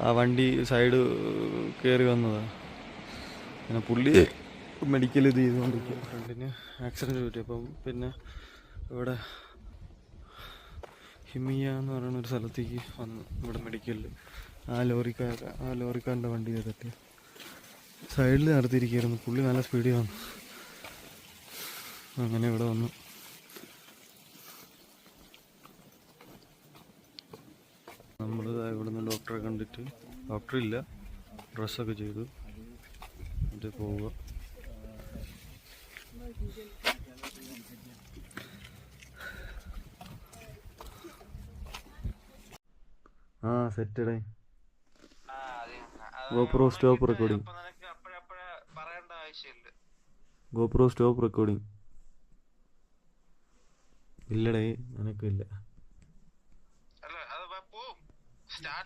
ആ വണ്ടി സൈഡ് കയറി വന്നതാണ്. പിന്നെ പുള്ളി മെഡിക്കൽ ഇത് ചെയ്തുകൊണ്ടിരിക്കുക. ഫ്രണ്ടിന് ആക്സിഡൻറ്റ് പറ്റി. അപ്പം പിന്നെ ഇവിടെ ഹിമിയ എന്ന് പറയുന്ന ഒരു സ്ഥലത്തേക്ക് വന്നു. ഇവിടെ മെഡിക്കലിൽ ആ ലോറിക്കാരൻ്റെ വണ്ടി തട്ടി സൈഡിൽ നിർത്തിയിരിക്കുകയായിരുന്നു. പുള്ളി നല്ല സ്പീഡിൽ വന്നു. അങ്ങനെ ഇവിടെ വന്നു. നമ്മൾ ഇവിടെ നിന്ന് ഡോക്ടറെ കണ്ടിട്ട്, ഡോക്ടറില്ല, ഡ്രസ്സൊക്കെ ചെയ്തു എന്നിട്ട് പോവുക. ആ സെറ്റഡേ GoPro stop recording. GoPro stop recording. ഇല്ലടേ, നിനക്കില്ല.